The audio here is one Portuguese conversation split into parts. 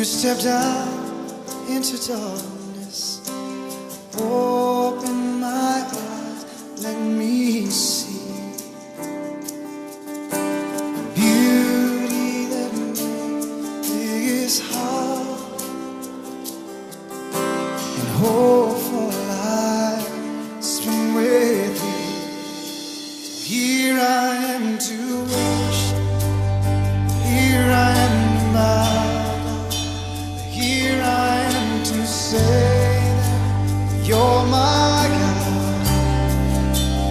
stepped out into darkness, open my eyes, let me see beauty that made this heart and hope for life spring with thee. So here I am to worship, here I am to bow. Here I am to say that you're my God,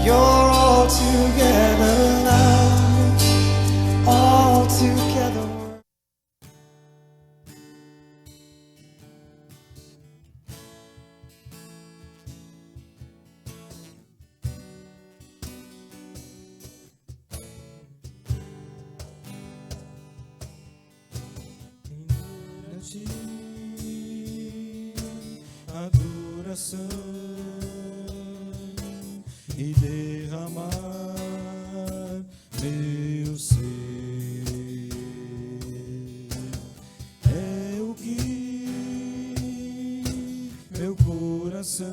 you're altogether lovely, altogether. Adoração e derramar meu ser é o que meu coração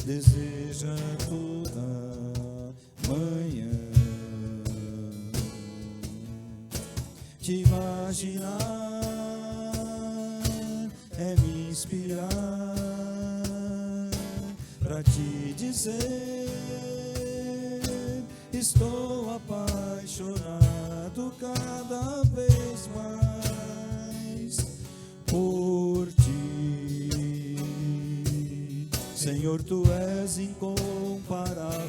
deseja toda manhã. Te imaginar é me inspirar pra te dizer: estou apaixonado cada vez mais por ti. Senhor, tu és incomparável,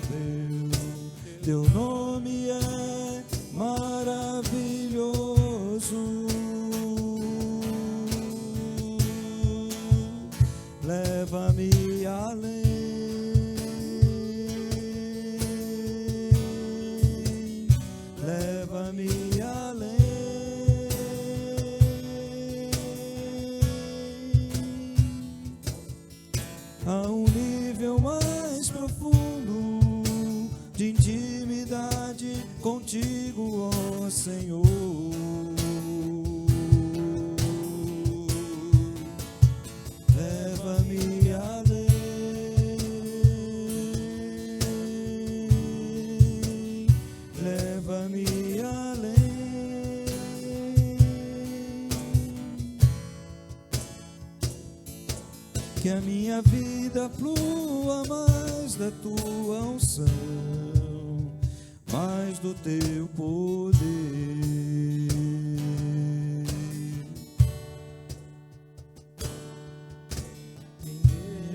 teu nome é maravilhoso. Leva-me além, leva-me além, a um nível mais profundo de intimidade contigo, ó Senhor. Leva-me além, leva-me além, que a minha vida flua mais da tua unção, mais do teu poder.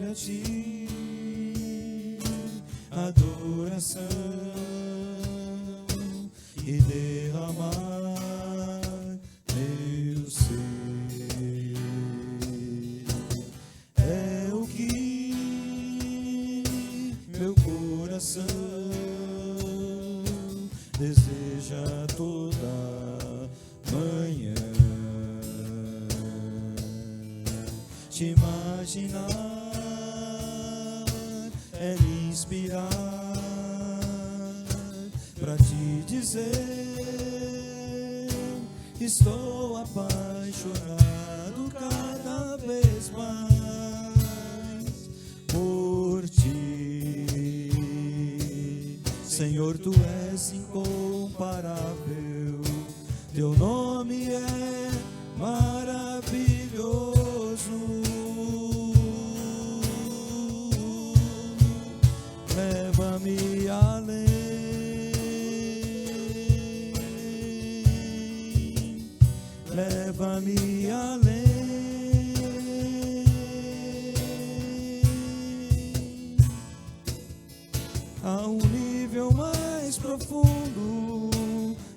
A ti adoração e derramar meu ser é o que meu coração deseja toda manhã. Te imaginar é me inspirar pra te dizer: estou apaixonado cada vez mais por ti. Senhor, tu és incomparável, teu nome é maravilhoso. Leva-me além, leva-me além, a um nível mais profundo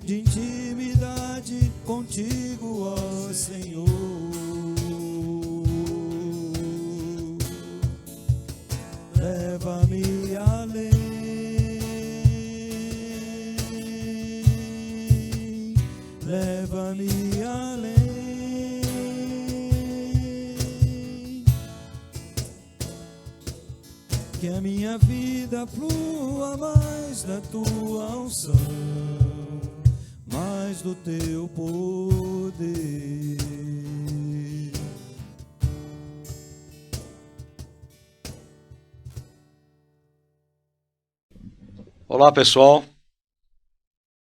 de intimidade contigo, ó Senhor. Leva-me além, leva-me além, que a minha vida flua mais da tua unção, mais sinais do teu poder. Olá, pessoal.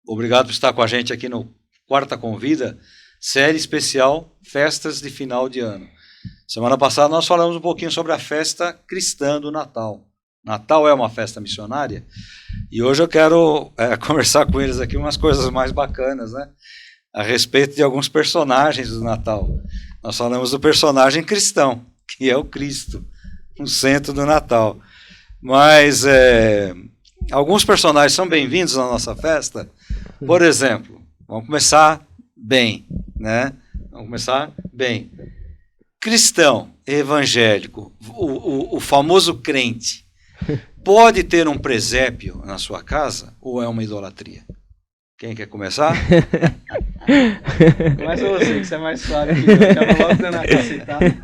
Obrigado por estar com a gente aqui no Quarta Convida, série especial Festas de Final de Ano. Semana passada nós falamos um pouquinho sobre a festa cristã do Natal. Natal é uma festa missionária e hoje eu quero conversar com eles aqui umas coisas mais bacanas, né? A respeito de alguns personagens do Natal. Nós falamos do personagem cristão, que é o Cristo, no centro do Natal. Mas alguns personagens são bem-vindos na nossa festa. Por exemplo, vamos começar bem, né? Vamos começar bem. Cristão, evangélico, o famoso crente, pode ter um presépio na sua casa ou é uma idolatria? Quem quer começar? Começa você, que você é mais suave que eu. Já vou logo dando a cacetada.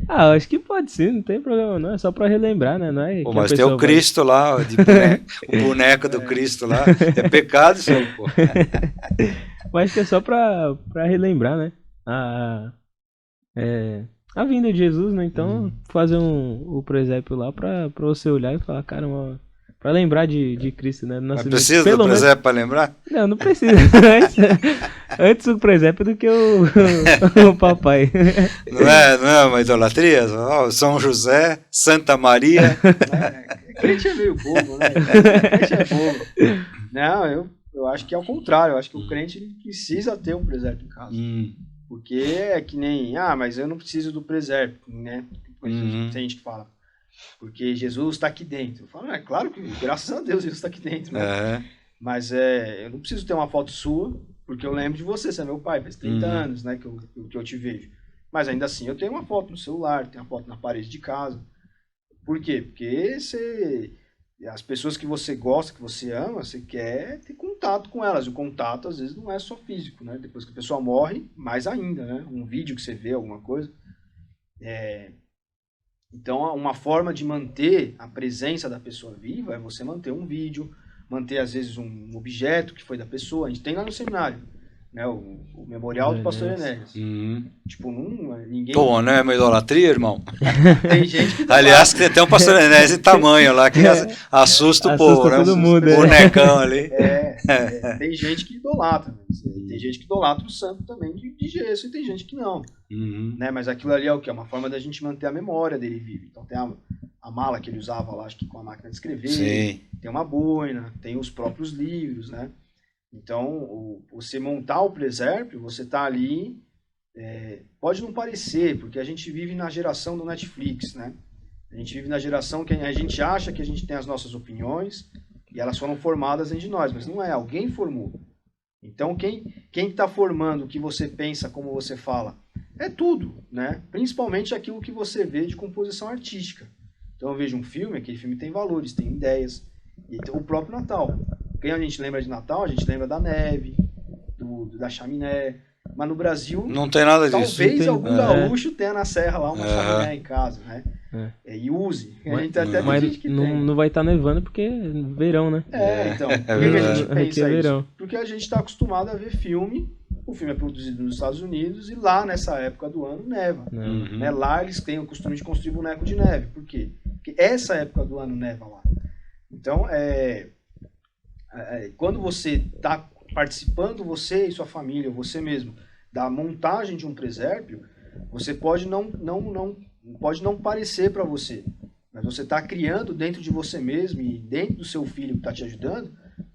Ah, acho que pode sim, não tem problema não, é só pra relembrar, né? Não é Pô, que a mas tem pessoa o Cristo lá, o boneco do Cristo lá, é pecado isso aí, pô. Mas acho que é só pra relembrar, né? A vinda de Jesus, né? Então, fazer o presépio lá pra você olhar e falar, caramba, pra lembrar de Cristo, né? Mas precisa do presépio pra lembrar? Não precisa. Antes o presépio do que o papai. Não é uma idolatria? Oh, São José, Santa Maria. Crente é meio bobo, né? Crente é bobo. Não, eu acho que é o contrário. Eu acho que o crente ele precisa ter um presépio em casa. Porque é que nem, mas eu não preciso do presépio, né? Tem gente que fala, porque Jesus está aqui dentro. Eu falo, claro que, graças a Deus, Jesus está aqui dentro, né? Mas eu não preciso ter uma foto sua, porque eu lembro de você é meu pai, faz 30 anos, né, que eu te vejo. Mas ainda assim, eu tenho uma foto no celular, tenho uma foto na parede de casa. Por quê? Porque as pessoas que você gosta, que você ama, você quer ter contato com elas. O contato, às vezes, não é só físico, né? Depois que a pessoa morre, mais ainda, né? Um vídeo que você vê, alguma coisa. Então, uma forma de manter a presença da pessoa viva é você manter um vídeo, manter, às vezes, um objeto que foi da pessoa. A gente tem lá no seminário, né? O memorial do pastor Enéas. Tipo, ninguém... Pô, não é uma idolatria, irmão? Tem gente que... Aliás, tem até um pastor Enéas de tamanho lá, que assusta o povo, né? Todo mundo, bonecão ali. Tem gente que idolatra. Tem gente que idolatra o santo também de gesso e tem gente que não. Né? Mas aquilo ali é o quê? É uma forma da gente manter a memória dele vivo. Então tem a mala que ele usava lá, acho que com a máquina de escrever. Sim. Tem uma boina, tem os próprios livros, né? Então, você montar o presépio, você tá ali... pode não parecer, porque a gente vive na geração do Netflix, né? A gente vive na geração que a gente acha que a gente tem as nossas opiniões e elas foram formadas dentro de nós, mas não é, alguém formou. Então, quem está formando o que você pensa, como você fala, é tudo, né? Principalmente aquilo que você vê de composição artística. Então, eu vejo um filme, aquele filme tem valores, tem ideias, e o próprio Natal. Quem a gente lembra de Natal, a gente lembra da neve, da chaminé. Mas no Brasil, não tem nada disso. Talvez algum gaúcho tenha na serra lá uma chaminé em casa, né? E use. Mas não vai estar nevando porque é verão, né? Então. Por que a gente pensa verão. isso? Porque a gente está acostumado a ver filme. O filme é produzido nos Estados Unidos e lá nessa época do ano neva. Né? Lá eles têm o costume de construir boneco de neve. Por quê? Porque essa época do ano neva lá. Então, quando você está participando, você e sua família, você mesmo, da montagem de um presépio, você pode não parecer para você, mas você está criando dentro de você mesmo e dentro do seu filho que está te ajudando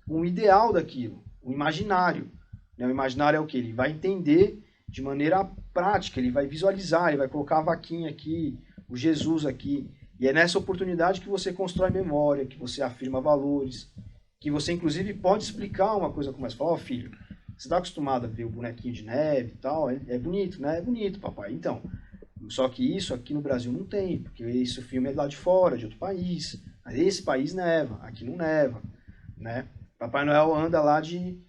um ideal daquilo, um imaginário. O imaginário é o que? Ele vai entender de maneira prática, ele vai visualizar, ele vai colocar a vaquinha aqui, o Jesus aqui, e é nessa oportunidade que você constrói memória, que você afirma valores, que você, inclusive, pode explicar uma coisa como essa. Fala, filho, você está acostumado a ver o bonequinho de neve e tal, é bonito, né? É bonito, papai. Então, só que isso aqui no Brasil não tem, porque esse filme é lá de fora, de outro país. Mas esse país neva, aqui não neva, né? Papai Noel anda lá de...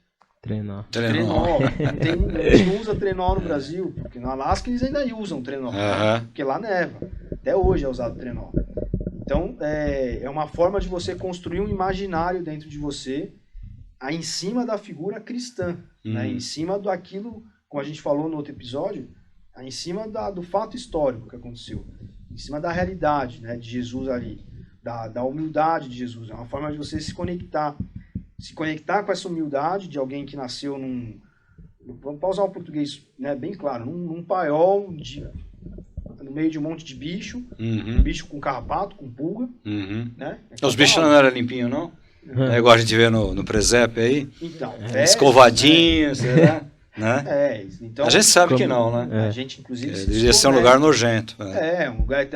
Trenó. A gente não usa trenó no Brasil, porque no Alasca eles ainda usam trenó, porque lá neva. Até hoje é usado trenó. Então, é uma forma de você construir um imaginário dentro de você em cima da figura cristã, né? Em cima daquilo, como a gente falou no outro episódio, em cima do fato histórico que aconteceu, em cima da realidade, né, de Jesus ali, da humildade de Jesus. É uma forma de você se conectar com essa humildade de alguém que nasceu vamos usar o português, né, bem claro, num paiol no meio de um monte de bicho, bicho com carrapato, com pulga, né? Os bichos não eram limpinhos, não? É igual a gente vê no presépio aí. Então, escovadinhos, será? Né? Então, a gente sabe que não, né? A gente, inclusive, deveria ser um lugar nojento. Um lugar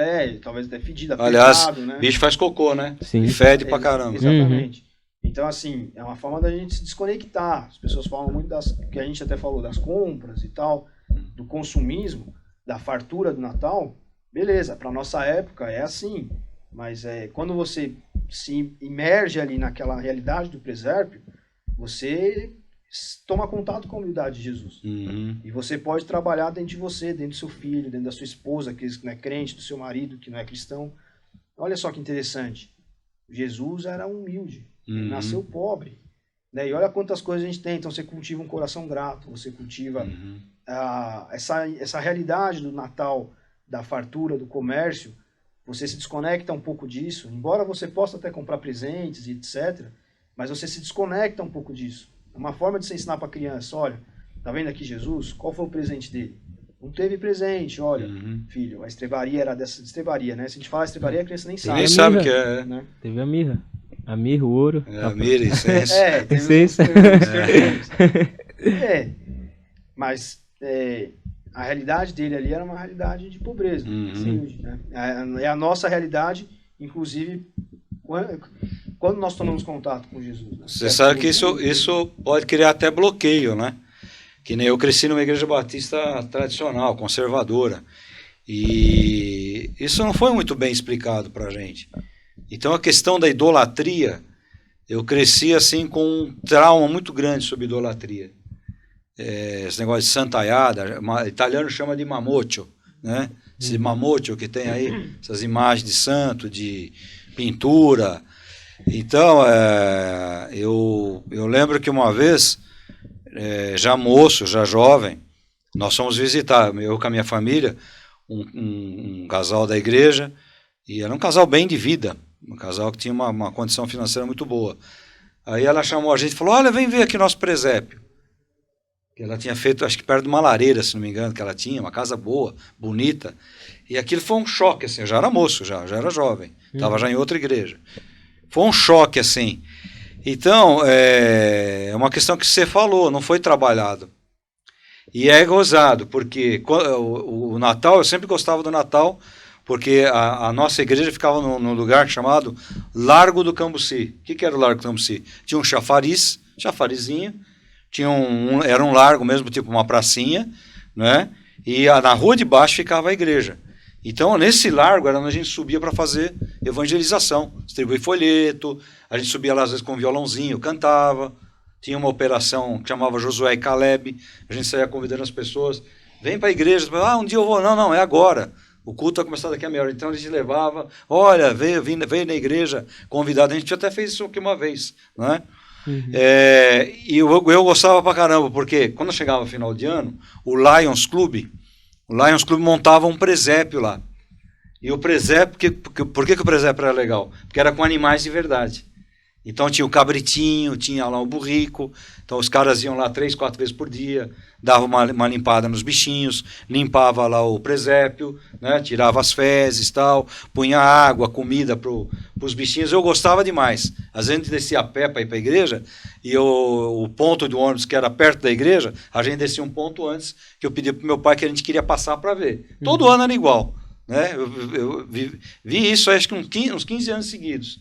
talvez até fedido, aliás, apertado, né? bicho faz cocô, né? Sim. E fede pra caramba. Exatamente. Então, assim, é uma forma da gente se desconectar. As pessoas falam muito que a gente até falou das compras e tal, do consumismo, da fartura do Natal. Beleza, para nossa época é assim. Mas quando você se imerge ali naquela realidade do presépio, você toma contato com a humildade de Jesus. E você pode trabalhar dentro de você, dentro do seu filho, dentro da sua esposa, que não é crente, do seu marido, que não é cristão. Olha só que interessante. Jesus era humilde. Ele nasceu pobre. Né? E olha quantas coisas a gente tem. Então você cultiva um coração grato, você cultiva essa realidade do Natal, da fartura, do comércio. Você se desconecta um pouco disso, embora você possa até comprar presentes e etc., mas você se desconecta um pouco disso. É uma forma de você ensinar para a criança, olha, tá vendo aqui Jesus? Qual foi o presente dele? Não teve presente, olha, filho, a estrebaria era dessa estrebaria, né? Se a gente fala estrebaria, a criança nem sabe. Nem sabe o que é. Né? Teve a mirra. A mirra, o ouro. A mirra, incenso. Mas a realidade dele ali era uma realidade de pobreza. Sim, né? É a nossa realidade, inclusive, quando nós tomamos contato com Jesus. Né? Você sabe que isso pode criar até bloqueio, né? Que nem eu cresci numa igreja batista tradicional, conservadora. E isso não foi muito bem explicado pra gente. Então a questão da idolatria, eu cresci assim com um trauma muito grande sobre idolatria. Esse negócio de santaiada, italiano chama de mamoccio, né? Esse mamoccio que tem aí, essas imagens de santo, de pintura. Então, eu lembro que uma vez, já moço, já jovem, nós fomos visitar, eu com a minha família, um casal da igreja, e era um casal bem de vida, um casal que tinha uma condição financeira muito boa. Aí ela chamou a gente e falou, olha, vem ver aqui nosso presépio. Ela tinha feito, acho que perto de uma lareira, se não me engano, que ela tinha, uma casa boa, bonita. E aquilo foi um choque, assim, eu já era moço, já era jovem, estava já em outra igreja. Foi um choque, assim. Então, é uma questão que você falou, não foi trabalhado. E é gozado, porque o Natal, eu sempre gostava do Natal, porque a nossa igreja ficava num lugar chamado Largo do Cambuci. O que era o Largo do Cambuci? Tinha um chafarizinho, era um largo mesmo, tipo uma pracinha, né? E na rua de baixo ficava a igreja. Então, nesse largo era onde a gente subia para fazer evangelização, distribuir folheto, a gente subia lá às vezes com um violãozinho, cantava, tinha uma operação que chamava Josué e Caleb, a gente saía convidando as pessoas, vem para a igreja, um dia eu vou, não, é agora, o culto vai começar daqui a meia hora, então a gente levava, olha, veio na igreja, convidado, a gente até fez isso aqui uma vez, né? E eu gostava pra caramba, porque quando chegava final de ano, o Lions Club montava um presépio lá. E o presépio, por que o presépio era legal? Porque era com animais de verdade. Então tinha o cabritinho, tinha lá o burrico, então os caras iam lá 3, 4 vezes por dia, davam uma limpada nos bichinhos, limpava lá o presépio, né, tirava as fezes e tal, punha água, comida para os bichinhos. Eu gostava demais. Às vezes a gente descia a pé para ir para a igreja, e o ponto do ônibus que era perto da igreja, a gente descia um ponto antes, que eu pedi para o meu pai que a gente queria passar para ver. Todo ano era igual. Né? Eu vi isso acho que uns 15 anos seguidos.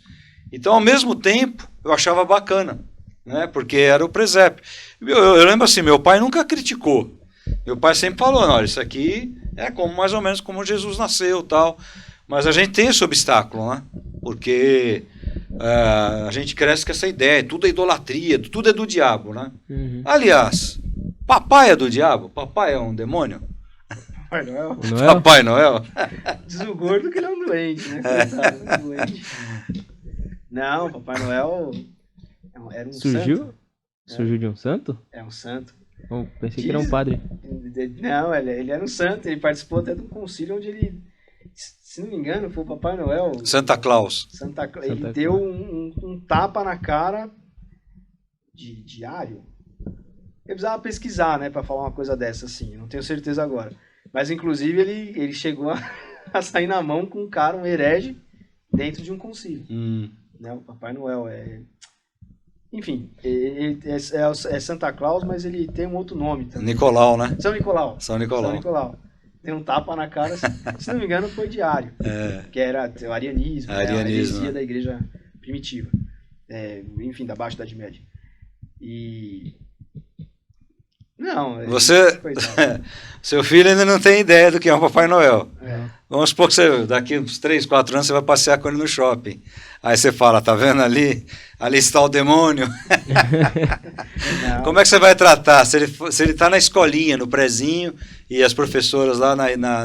Então, ao mesmo tempo, eu achava bacana, né? Porque era o presépio. Eu lembro assim, meu pai nunca criticou. Meu pai sempre falou, olha, isso aqui é mais ou menos como Jesus nasceu, tal. Mas a gente tem esse obstáculo, né? Porque a gente cresce com essa ideia, tudo é idolatria, tudo é do diabo, né? Aliás, papai é do diabo? Papai é um demônio? Papai Noel? Papai Noel? Diz o gordo que ele é um doente, né? Coitado, um doente. Não, Papai Noel era um surgiu? santo. Surgiu de um santo? É um santo. Eu pensei que era um padre. Não, ele era um santo. Ele participou até de um concílio onde ele, se não me engano, foi o Papai Noel. Santa Claus. Ele deu um tapa na cara de diário. Eu precisava pesquisar, né, pra falar uma coisa dessa, assim. Não tenho certeza agora. Mas, inclusive, ele chegou a sair na mão com um cara, um herege, dentro de um concílio. Né, o Papai Noel Enfim, é Santa Claus, mas ele tem um outro nome também. Nicolau, né? São Nicolau. São Nicolau. Tem um tapa na cara, se não me engano, foi diário. Que era o arianismo, né, a heresia da igreja primitiva. Enfim, da Baixa Idade Média. E... Não, seu filho ainda não tem ideia do que é um Papai Noel. Vamos supor que você, daqui uns 3, 4 anos você vai passear com ele no shopping. Aí você fala, tá vendo ali? Ali está o demônio. Como é que você vai tratar? Se ele está na escolinha, no prezinho, e as professoras lá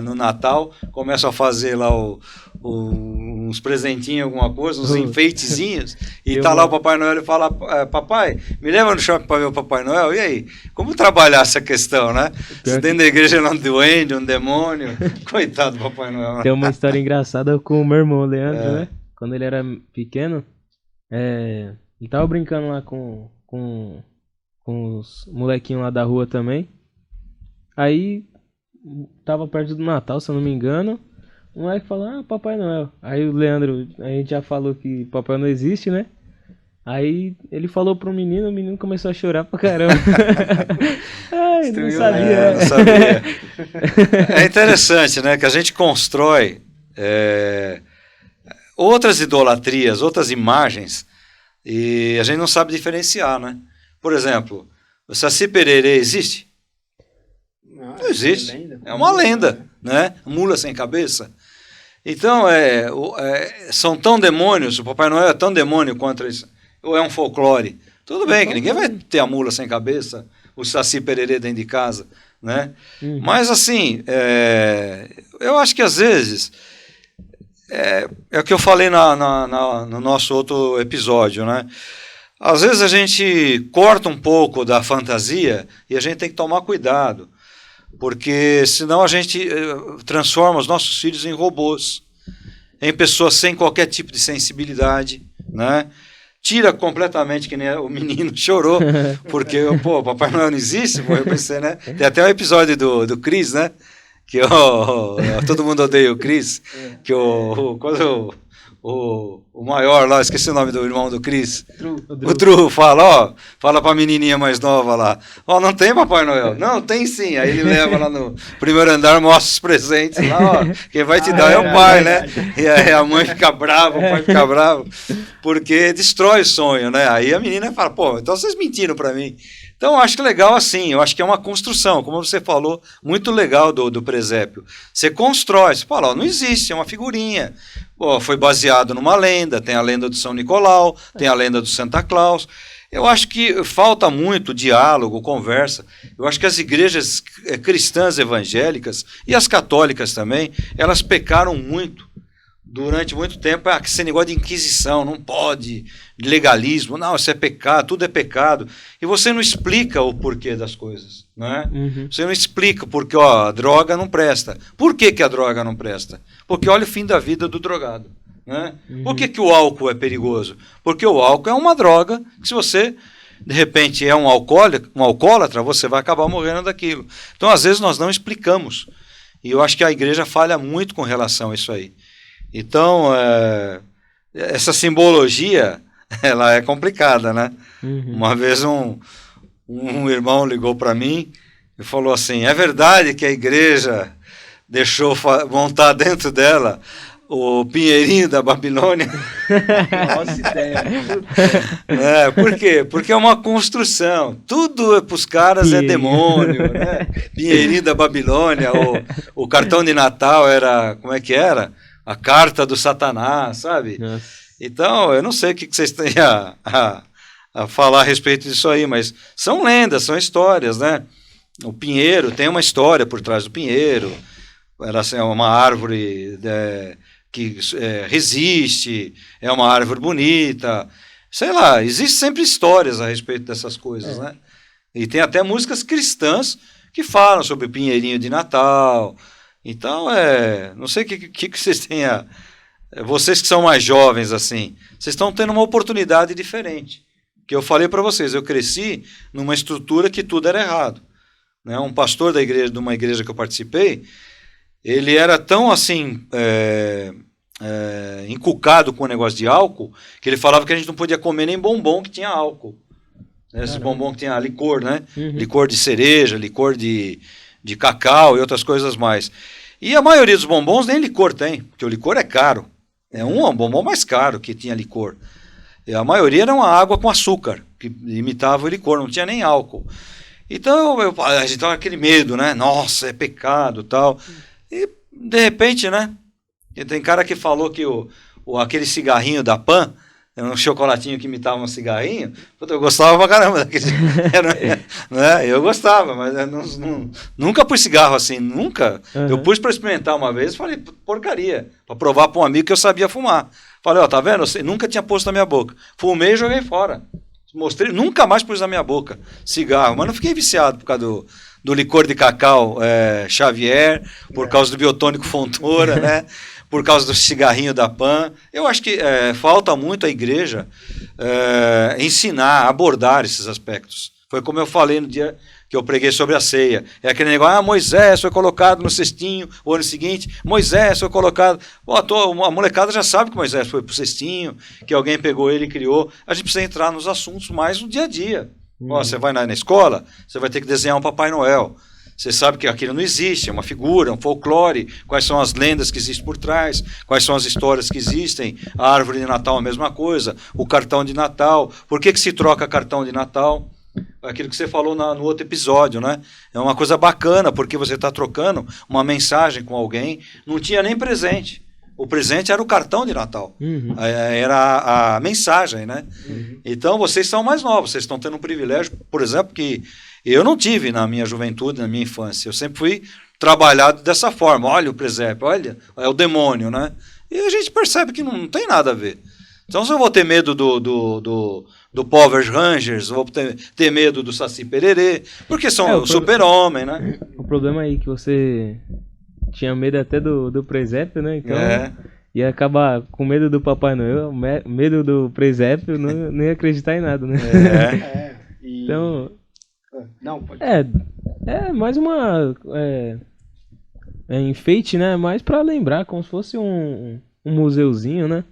no Natal começam a fazer lá uns presentinhos, alguma coisa, uns enfeitezinhos, e tá lá o Papai Noel e fala, papai, me leva no shopping para ver o Papai Noel? E aí? Como trabalhar essa questão, né? Se dentro da igreja é um duende, um demônio, coitado do Papai Noel. Tem uma história engraçada com o meu irmão, Leandro, né? Quando ele era pequeno, ele tava brincando lá com os molequinhos lá da rua também. Aí, tava perto do Natal, se eu não me engano. O moleque falou, Papai Noel. Aí o Leandro, a gente já falou que Papai não existe, né? Aí ele falou pro menino, o menino começou a chorar pra caramba. Não sabia. Não sabia. É interessante, né? Que a gente constrói outras idolatrias, outras imagens, e a gente não sabe diferenciar, né? Por exemplo, o Saci Pererê existe? Não existe. É uma lenda, né? Mula sem cabeça. Então, são tão demônios, o Papai Noel é tão demônio quanto isso, ou é um folclore. Tudo bem, que ninguém vai ter a mula sem cabeça, o Saci Pererê dentro de casa, né? Mas, assim, eu acho que às vezes, é o que eu falei no nosso outro episódio, né? Às vezes a gente corta um pouco da fantasia e a gente tem que tomar cuidado. Porque senão a gente transforma os nossos filhos em robôs, em pessoas sem qualquer tipo de sensibilidade, né? Tira completamente, que nem o menino chorou, porque, o Papai Noel não existe, eu pensei, né? Tem até um episódio do Chris, né? Que todo mundo odeia o Chris, que quando o maior lá, esqueci o nome do irmão do Chris, o Drew fala pra menininha mais nova lá, não tem Papai Noel? Não, tem sim. Aí ele leva lá no primeiro andar, mostra os presentes lá, quem vai te dar é o pai, né? E aí a mãe fica brava, o pai fica bravo, porque destrói o sonho, né? Aí a menina fala, então vocês mentiram pra mim. Então, eu acho legal assim, eu acho que é uma construção, como você falou, muito legal do presépio. Você constrói, você fala, não existe, é uma figurinha. Foi baseado numa lenda, tem a lenda do São Nicolau, tem a lenda do Santa Claus. Eu acho que falta muito diálogo, conversa. Eu acho que as igrejas cristãs evangélicas, e as católicas também, elas pecaram muito. Durante muito tempo, esse negócio de inquisição, não pode, legalismo, não, isso é pecado, tudo é pecado. E você não explica o porquê das coisas, né? Você não explica porque a droga não presta. Por que a droga não presta? Porque olha o fim da vida do drogado, né? Por que o álcool é perigoso? Porque o álcool é uma droga que, se você, de repente, é um alcoólatra, você vai acabar morrendo daquilo. Então, às vezes, nós não explicamos. E eu acho que a igreja falha muito com relação a isso aí. Então, essa simbologia, ela é complicada, né? Uma vez um irmão ligou para mim e falou assim, é verdade que a igreja deixou montar dentro dela o Pinheirinho da Babilônia? Nossa ideia. Por quê? Porque é uma construção. Tudo para os caras é demônio, né? Pinheirinho da Babilônia, o cartão de Natal era, como é que era? A carta do Satanás, sabe? Nossa. Então, eu não sei o que vocês têm a falar a respeito disso aí, mas são lendas, são histórias, né? O pinheiro, tem uma história por trás do pinheiro, é uma árvore que resiste, é uma árvore bonita, sei lá, existem sempre histórias a respeito dessas coisas, né? E tem até músicas cristãs que falam sobre o pinheirinho de Natal. Então, não sei o que vocês têm vocês que são mais jovens, assim, vocês estão tendo uma oportunidade diferente. Que eu falei para vocês, eu cresci numa estrutura que tudo era errado. Né? Um pastor de uma igreja que eu participei, ele era tão assim, encucado com o negócio de álcool, que ele falava que a gente não podia comer nem bombom que tinha álcool. Esse bombom que tinha licor, né? Licor de cereja, licor de cacau e outras coisas mais. E a maioria dos bombons nem licor tem, porque o licor é caro. É um bombom mais caro que tinha licor. E a maioria era uma água com açúcar, que imitava o licor, não tinha nem álcool. Então, a gente tava aquele medo, né? Nossa, é pecado, tal. E, de repente, né? E tem cara que falou que aquele cigarrinho da Pan, era um chocolatinho que imitava um cigarrinho. Eu gostava pra caramba daquele. Né? Eu gostava, mas nunca pus cigarro assim, nunca. Eu pus para experimentar uma vez, falei, porcaria, para provar para um amigo que eu sabia fumar. Falei, tá vendo? Eu nunca tinha posto na minha boca. Fumei e joguei fora. Mostrei, nunca mais pus na minha boca cigarro, mas não fiquei viciado por causa do licor de cacau Xavier, por causa do biotônico Fontoura, né? Por causa do cigarrinho da Pan. Eu acho que falta muito a igreja ensinar, abordar esses aspectos. Foi como eu falei no dia que eu preguei sobre a ceia. É aquele negócio, Moisés foi colocado no cestinho, o ano seguinte, Moisés foi colocado... a molecada já sabe que Moisés foi pro cestinho, que alguém pegou ele e criou. A gente precisa entrar nos assuntos mais no dia a dia. Você vai na escola, você vai ter que desenhar um Papai Noel. Você sabe que aquilo não existe, é uma figura, um folclore, quais são as lendas que existem por trás, quais são as histórias que existem, a árvore de Natal a mesma coisa, o cartão de Natal, por que se troca cartão de Natal? Aquilo que você falou no outro episódio, né? É uma coisa bacana, porque você está trocando uma mensagem com alguém, não tinha nem presente. O presente era o cartão de Natal, era a mensagem, né? Então vocês são mais novos, vocês estão tendo um privilégio, por exemplo, que eu não tive na minha juventude, na minha infância. Eu sempre fui trabalhado dessa forma. Olha o presépio, olha, é o demônio, né? E a gente percebe que não tem nada a ver. Então, se eu vou ter medo do Power Rangers, vou ter medo do Saci Pererê, porque são super-homem, né? O problema aí é que você tinha medo até do presépio, né? Então, ia acabar com medo do Papai Noel, medo do presépio, não ia acreditar em nada, né? Então... Não, pode. Mais uma... enfeite, né? Mais pra lembrar, como se fosse um museuzinho, né?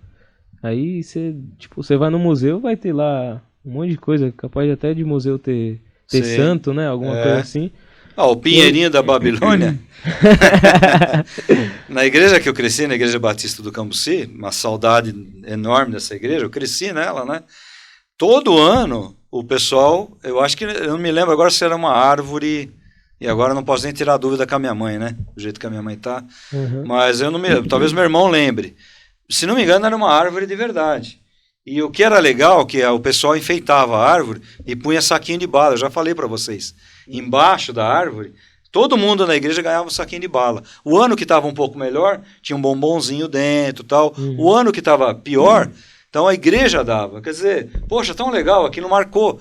Aí você vai no museu, vai ter lá um monte de coisa, capaz até de museu ter santo, né? Alguma coisa assim. O Pinheirinho da Babilônia. Na igreja que eu cresci, na Igreja Batista do Cambuci, uma saudade enorme dessa igreja, eu cresci nela, né? Todo ano, o pessoal, eu acho que, eu não me lembro agora se era uma árvore, e agora eu não posso nem tirar dúvida com a minha mãe, né? Do jeito que a minha mãe tá. Mas eu não me lembro, talvez meu irmão lembre. Se não me engano, era uma árvore de verdade. E o que era legal, que o pessoal enfeitava a árvore e punha saquinho de bala. Eu já falei para vocês. Embaixo da árvore, todo mundo na igreja ganhava um saquinho de bala. O ano que estava um pouco melhor, tinha um bombonzinho dentro, tal. O ano que estava pior, então a igreja dava. Quer dizer, poxa, tão legal, aquilo marcou.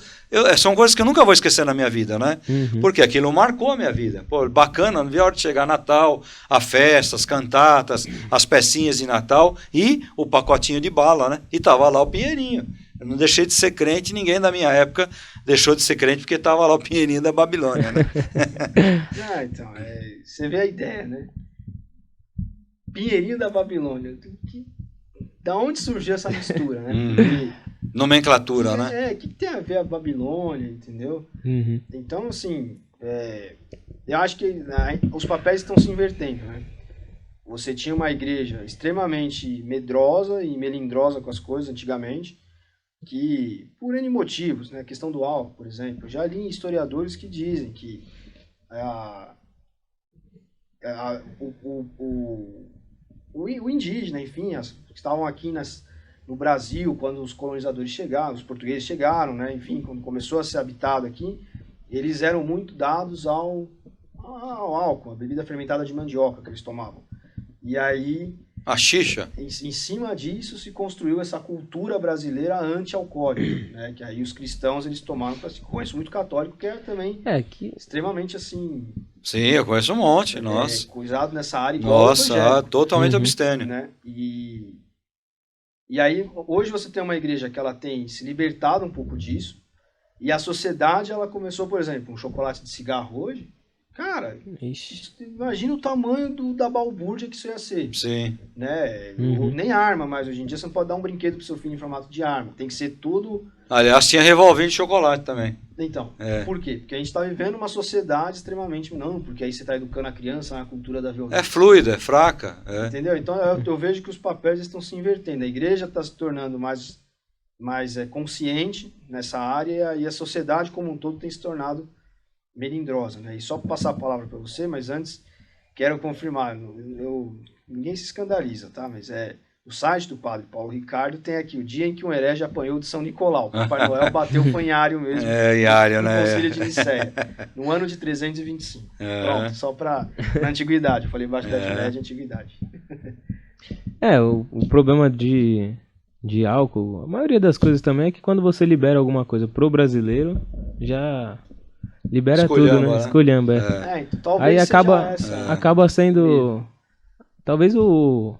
São coisas que eu nunca vou esquecer na minha vida, né? Porque aquilo marcou a minha vida. Pô, bacana, não vi a hora de chegar Natal, a festa, as cantatas, as pecinhas de Natal e o pacotinho de bala, né? E tava lá o Pinheirinho. Eu não deixei de ser crente, ninguém da minha época deixou de ser crente porque tava lá o Pinheirinho da Babilônia, né? Então, você vê a ideia, né? Pinheirinho da Babilônia. Da onde surgiu essa mistura, né? Nomenclatura, né? Que tem a ver a Babilônia, entendeu? Então, assim, eu acho que os papéis estão se invertendo, né? Você tinha uma igreja extremamente medrosa e melindrosa com as coisas antigamente, que, por N motivos, né? A questão do álcool, por exemplo, já li historiadores que dizem que o indígena, enfim, que estavam aqui no Brasil, quando os colonizadores chegaram, os portugueses chegaram, né, enfim, quando começou a ser habitado aqui, eles eram muito dados ao álcool, a bebida fermentada de mandioca que eles tomavam. E aí... A xixa. Em cima disso se construiu essa cultura brasileira anti-alcoólica, né? Que aí os cristãos eles tomaram para si. Conheço muito católico que é também Que extremamente assim, Sim, eu conheço um monte, nossa. cuidado nessa área igual ao Nossa, evangélico, totalmente Uhum. abstêmio. né? E aí hoje você tem uma igreja que ela tem se libertado um pouco disso e a sociedade ela começou, por exemplo, um chocolate de cigarro hoje, cara, Ixi. imagina o tamanho da balbúrdia que isso ia ser. Sim. Né? Uhum. Nem arma mais hoje em dia, você não pode dar um brinquedo pro seu filho em formato de arma. Tem que ser tudo. Aliás, tinha revolvinho de chocolate também. Então, É. por quê? Porque a gente está vivendo uma sociedade extremamente. Não, porque aí você está educando a criança na cultura da violência. É fluida, é fraca. É. Entendeu? Então eu vejo que os papéis estão se invertendo. A igreja está se tornando mais consciente nessa área e a sociedade como um todo tem se tornado melindrosa. Né? E só para passar a palavra para você, mas antes quero confirmar. Ninguém se escandaliza, tá? Mas o site do Padre Paulo Ricardo tem aqui o dia em que um herege apanhou de São Nicolau. O Papai Noel bateu foi em Ário mesmo. Em Ário, no né? Concílio de Nicéia, no ano de 325. Pronto, só na antiguidade. Eu falei Baixo Idade Média e antiguidade. O problema de álcool, a maioria das coisas também é que quando você libera alguma coisa pro brasileiro, já libera Esculhamba, tudo, né? né? Esculhamba. Então, talvez Aí seja acaba sendo talvez o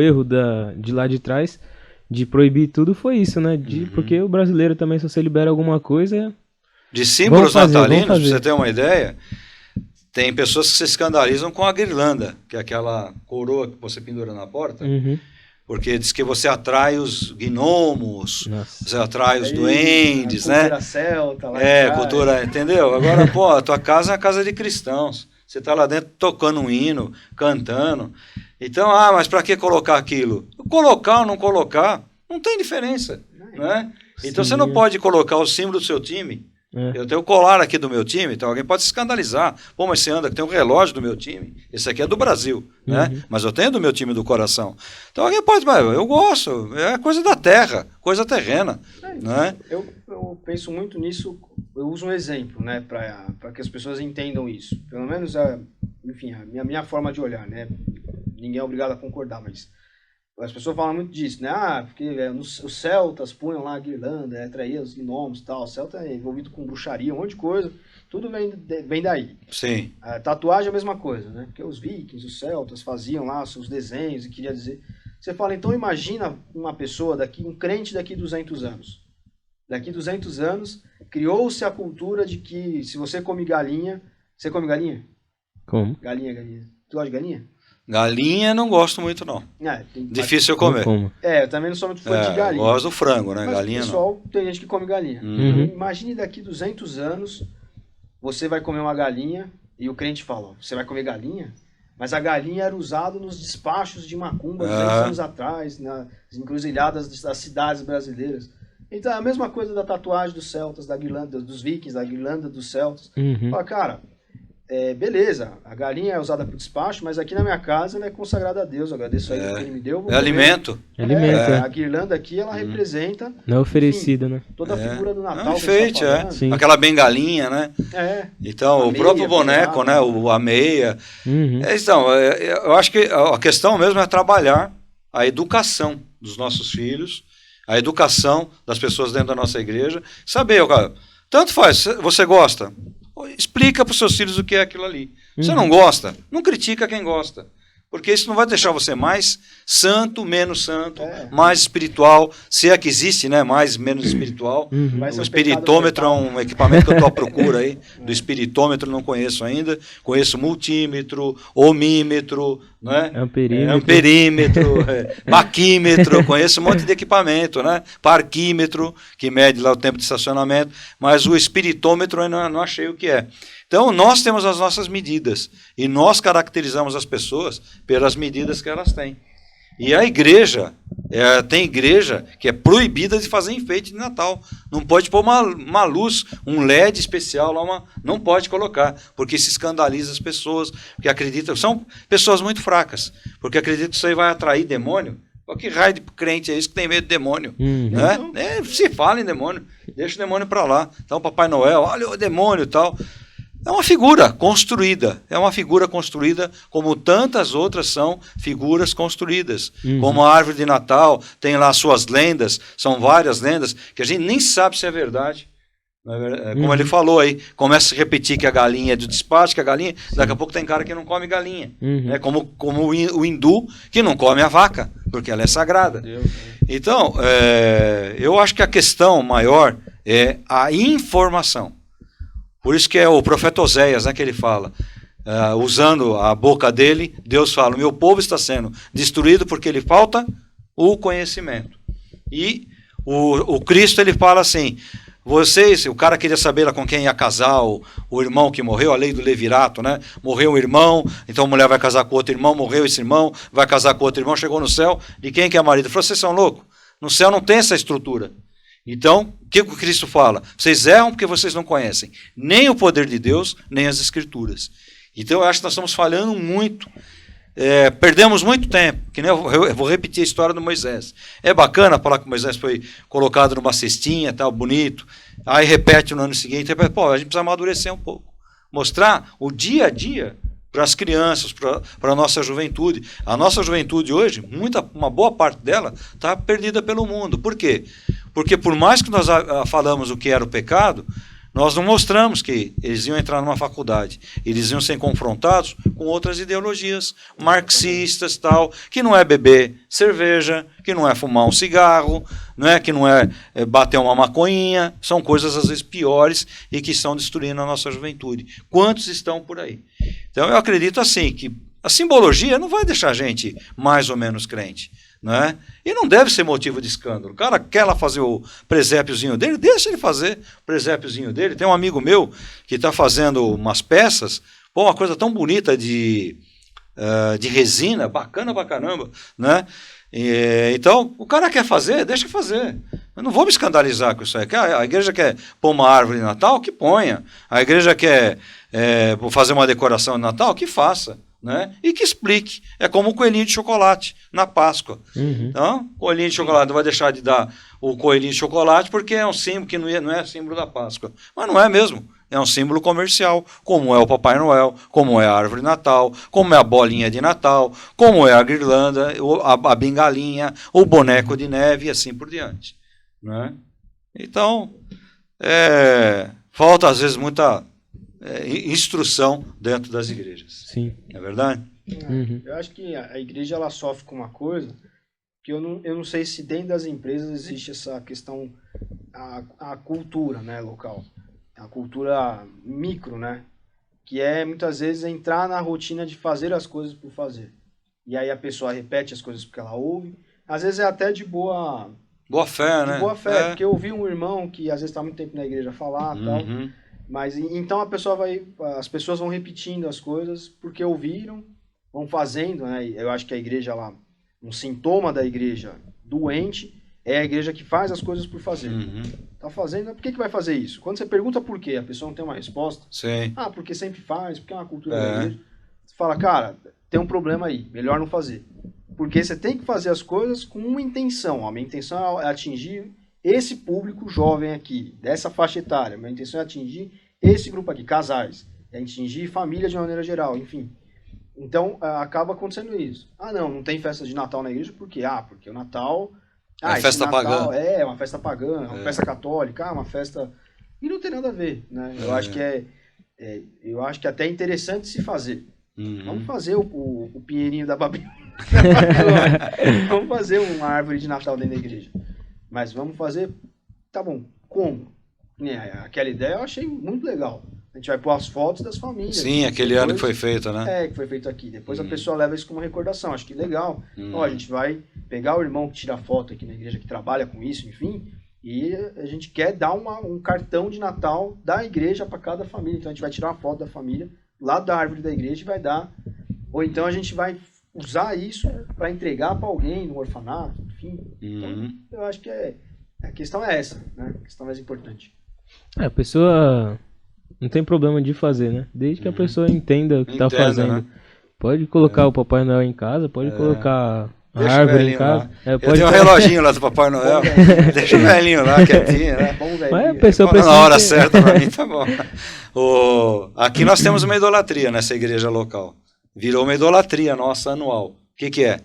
erro de lá de trás de proibir tudo foi isso, né? Porque o brasileiro também, se você libera alguma coisa... De símbolos vamos natalinos, pra fazer. você ter uma ideia, tem pessoas que se escandalizam com a guirlanda, que é aquela coroa que você pendura na porta, Uhum. porque diz que você atrai os gnomos, Nossa. você atrai os duendes, né? Cultura celta, lá de trás. Cultura, entendeu? Agora, pô, a tua casa é uma casa de cristãos. Você tá lá dentro tocando um hino, cantando. Então, mas para que colocar aquilo? Colocar ou não colocar, não tem diferença, né? Então Sim. você não pode colocar o símbolo do seu time. Eu tenho o colar aqui do meu time, então alguém pode se escandalizar. Pô, mas você anda, tem um relógio do meu time. Esse aqui é do Brasil, né? Mas eu tenho do meu time do coração. Então alguém pode, mas eu gosto. É coisa da terra, coisa terrena, né? Eu penso muito nisso. Eu uso um exemplo, né, para que as pessoas entendam isso. Pelo menos, enfim, a minha forma de olhar, né? Ninguém é obrigado a concordar, mas as pessoas falam muito disso, né? Porque os celtas punham lá a guirlanda, traíam os gnomos e tal. O celta é envolvido com bruxaria, um monte de coisa. Tudo vem daí. Sim. A tatuagem é a mesma coisa, né? Porque os vikings, os celtas faziam lá seus desenhos e queria dizer... Você fala, então imagina uma pessoa um crente daqui 200 anos. Daqui 200 anos, criou-se a cultura de que se você come galinha... Você come galinha? Como? Galinha. Tu gosta de galinha? Galinha não gosto muito, não. Difícil eu comer. Como? Eu também não sou muito fã de galinha. Gosto do frango, né? Mas Galinha o pessoal, tem gente que come galinha. Uhum. Imagine daqui 200 anos, você vai comer uma galinha e o crente fala, você vai comer galinha? Mas a galinha era usada nos despachos de macumba 200 anos atrás, nas encruzilhadas das cidades brasileiras. Então é a mesma coisa da tatuagem dos celtas, da guirlanda dos vikings, da guirlanda dos celtas. Uhum. Fala, cara, beleza, a galinha é usada para o despacho, mas aqui na minha casa ela é consagrada a Deus. Eu agradeço aí do que ele me deu. É alimento. A guirlanda aqui, ela representa... Não é oferecida, né? Toda a figura do Natal. Não, que a gente enfeite, tá falando. Sim. Aquela bengalinha, né? Então, A o meia, próprio boneco, pegado. né? A meia. Uhum. Então, eu acho que a questão mesmo é trabalhar a educação dos nossos filhos, a educação das pessoas dentro da nossa igreja. Saber, tanto faz, você gosta, explica para os seus filhos o que é aquilo ali. Você não gosta, não critica quem gosta. Porque isso não vai deixar você mais santo, menos santo, mais espiritual, se é que existe, né? Mais, menos espiritual. Vai ser O um espiritômetro é pecado um equipamento que eu estou à procura aí. Do espiritômetro não conheço ainda. Conheço multímetro, ohmímetro, né? Amperímetro, maquímetro, conheço um monte de equipamento, né? Parquímetro, que mede lá o tempo de estacionamento, mas o espiritômetro eu não achei o que é. Então, nós temos as nossas medidas e nós caracterizamos as pessoas pelas medidas que elas têm. E a igreja, tem igreja que é proibida de fazer enfeite de Natal. Não pode pôr uma luz, um LED especial lá, não pode colocar, porque se escandaliza as pessoas, porque acreditam, são pessoas muito fracas, porque acreditam que isso aí vai atrair demônio. Pô, que raio de crente é isso que tem medo de demônio? Né? Se fala em demônio, deixa o demônio para lá. Então, Papai Noel, olha o demônio e tal. É uma figura construída. É uma figura construída como tantas outras são figuras construídas. Como a árvore de Natal, tem lá suas lendas, são várias lendas, que a gente nem sabe se é verdade. Como ele falou aí, começa a repetir que a galinha é do despacho, que a galinha, daqui a pouco tem cara que não come galinha. É como o hindu que não come a vaca, porque ela é sagrada. Então, eu acho que a questão maior é a informação. Por isso que é o profeta Oséias, né, que ele fala, usando a boca dele, Deus fala, meu povo está sendo destruído porque lhe falta o conhecimento. E o Cristo, ele fala assim, vocês, o cara queria saber lá com quem ia casar, o irmão que morreu, a lei do levirato, né? Morreu um irmão, então a mulher vai casar com outro irmão, morreu esse irmão, vai casar com outro irmão, chegou no céu, de quem que é marido? Ele falou, vocês são loucos, no céu não tem essa estrutura. Então, o que o Cristo fala? Vocês erram porque vocês não conhecem nem o poder de Deus, nem as Escrituras. Então, eu acho que nós estamos falhando muito. Perdemos muito tempo, que nem eu vou repetir a história do Moisés. É bacana falar que Moisés foi colocado numa cestinha, tal, bonito, aí repete no ano seguinte, repete, a gente precisa amadurecer um pouco, mostrar o dia a dia para as crianças, para a nossa juventude. A nossa juventude hoje, uma boa parte dela está perdida pelo mundo. Por quê? Porque por mais que nós falamos o que era o pecado, nós não mostramos que eles iam entrar numa faculdade, eles iam ser confrontados com outras ideologias marxistas, tal, que não é beber cerveja, que não é fumar um cigarro, que não é bater uma maconhinha, são coisas às vezes piores e que estão destruindo a nossa juventude. Quantos estão por aí? Então eu acredito assim, que a simbologia não vai deixar a gente mais ou menos crente. Né? E não deve ser motivo de escândalo. O cara quer lá fazer o presépiozinho dele, deixa ele fazer o presépiozinho dele. Tem um amigo meu que está fazendo umas peças, uma coisa tão bonita de resina, bacana pra caramba, né? Então, o cara quer fazer, deixa fazer. Eu não vou me escandalizar com isso aí. A igreja quer pôr uma árvore de Natal, que ponha. A igreja quer fazer uma decoração de Natal, que faça. Né? E que explique. É como o coelhinho de chocolate na Páscoa. Então, o coelhinho de chocolate não vai deixar de dar o coelhinho de chocolate porque é um símbolo que não é símbolo da Páscoa. Mas não é mesmo. É um símbolo comercial, como é o Papai Noel, como é a árvore de Natal, como é a bolinha de Natal, como é a guirlanda, a bengalinha, o boneco de neve e assim por diante. Né? Então, falta às vezes muita instrução dentro das igrejas. Sim. É verdade? Eu acho que a igreja ela sofre com uma coisa que eu não sei se dentro das empresas existe essa questão, a cultura, né, local. A cultura micro, né? Que é muitas vezes entrar na rotina de fazer as coisas por fazer. E aí a pessoa repete as coisas porque ela ouve. Às vezes é até de boa fé, né? De boa fé, porque eu ouvi um irmão que às vezes está muito tempo na igreja falar e tal. Mas então as pessoas vão repetindo as coisas porque ouviram, vão fazendo, né? Eu acho que a igreja lá, um sintoma da igreja doente é a igreja que faz as coisas por fazer. Tá fazendo, por que vai fazer isso? Quando você pergunta por quê, a pessoa não tem uma resposta. Sim. Porque sempre faz, porque é uma cultura da igreja. Você fala, cara, tem um problema aí, melhor não fazer. Porque você tem que fazer as coisas com uma intenção. A minha intenção é atingir esse público jovem aqui, dessa faixa etária. Minha intenção é atingir esse grupo aqui, casais. É atingir família de maneira geral, enfim. Então, acaba acontecendo isso. Não tem festa de Natal na igreja, por quê? Porque o Natal... é festa pagã. É uma festa pagã, uma festa católica, uma festa... E não tem nada a ver, né? Eu acho que eu acho que até é interessante se fazer. Vamos fazer o pinheirinho da Babilônia. Vamos fazer uma árvore de Natal dentro da igreja. Mas vamos fazer, tá bom, como? Aquela ideia eu achei muito legal. A gente vai pôr as fotos das famílias. Sim, aquele ano que foi feito, né? Que foi feito aqui. Depois a pessoa leva isso como recordação. Acho que legal. A gente vai pegar o irmão que tira foto aqui na igreja, que trabalha com isso, enfim, e a gente quer dar um cartão de Natal da igreja para cada família. Então a gente vai tirar uma foto da família lá da árvore da igreja e vai dar. Ou então a gente vai usar isso para entregar para alguém no orfanato, enfim. Então, eu acho que a questão é essa, né? A questão mais importante. A pessoa não tem problema de fazer, né? Desde que a pessoa entenda o que está fazendo. Né? Pode colocar o Papai Noel em casa, pode colocar A Deixa o árvore em velhinho lá. casa. É, Eu pode tenho um ser. reloginho lá do Papai Noel. Deixa o velhinho lá quietinho, né? Bom, Mas a velho. pessoa Quando precisa na hora ter- certa pra mim, tá bom. Aqui nós temos uma idolatria nessa igreja local. Virou uma idolatria nossa anual. O que que é?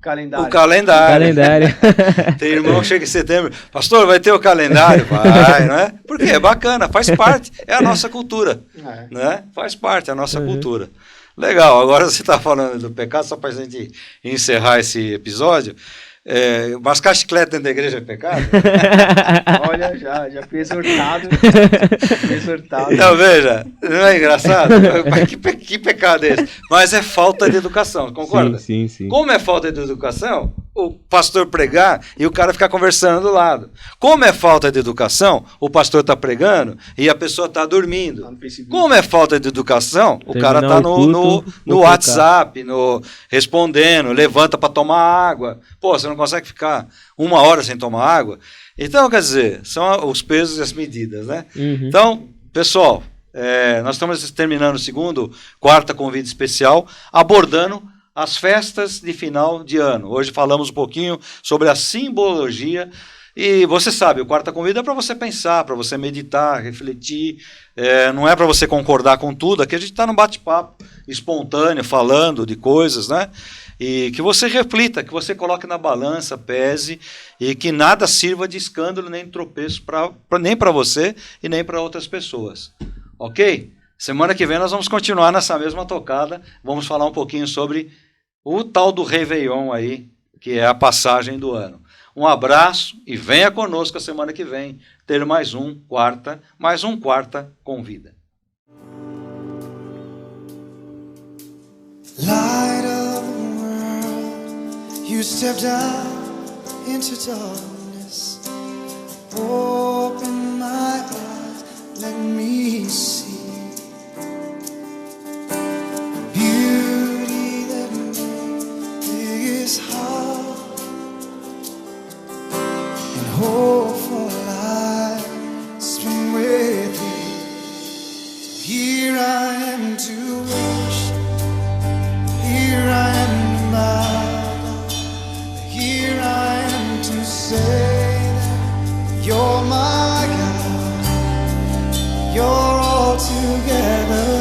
Calendário. O calendário. Calendário. Tem irmão que chega em setembro, pastor, vai ter o calendário? Vai, não é? Porque é bacana, faz parte, é a nossa cultura, É. né? Faz parte, é a nossa cultura. Legal, agora você está falando do pecado, só para a gente encerrar esse episódio. Mascar chiclete dentro da igreja é pecado? Olha, já fui exortado. Fui exortado. Então, veja, não é engraçado? Mas que pecado é esse? Mas é falta de educação, concorda? Sim, sim, sim. Como é falta de educação, o pastor pregar e o cara ficar conversando do lado. Como é falta de educação, o pastor está pregando e a pessoa está dormindo. Lá no Facebook. Como é falta de educação, o cara Terminar está o culto, no vou WhatsApp, respondendo, levanta para tomar água. Pô, você não consegue ficar 1 hora sem tomar água? Então, quer dizer, são os pesos e as medidas, né? Uhum. Então, pessoal, nós estamos terminando o quarta convite especial, abordando as festas de final de ano. Hoje falamos um pouquinho sobre a simbologia. E você sabe, o quarta convite é para você pensar, para você meditar, refletir. Não é para você concordar com tudo. Aqui a gente está num bate-papo espontâneo, falando de coisas, né? E que você reflita, que você coloque na balança, pese, e que nada sirva de escândalo nem de tropeço nem para você e nem para outras pessoas. Ok? Semana que vem nós vamos continuar nessa mesma tocada. Vamos falar um pouquinho sobre o tal do Réveillon aí, que é a passagem do ano. Um abraço e venha conosco a semana que vem ter mais um quarta convida. Light of the world, you stepped out into darkness. Open my eyes, let me see beauty that made this heart and hope for life spent with you. So here I am to worship. Here I am, my God. Here I am to say that you're my God. You're altogether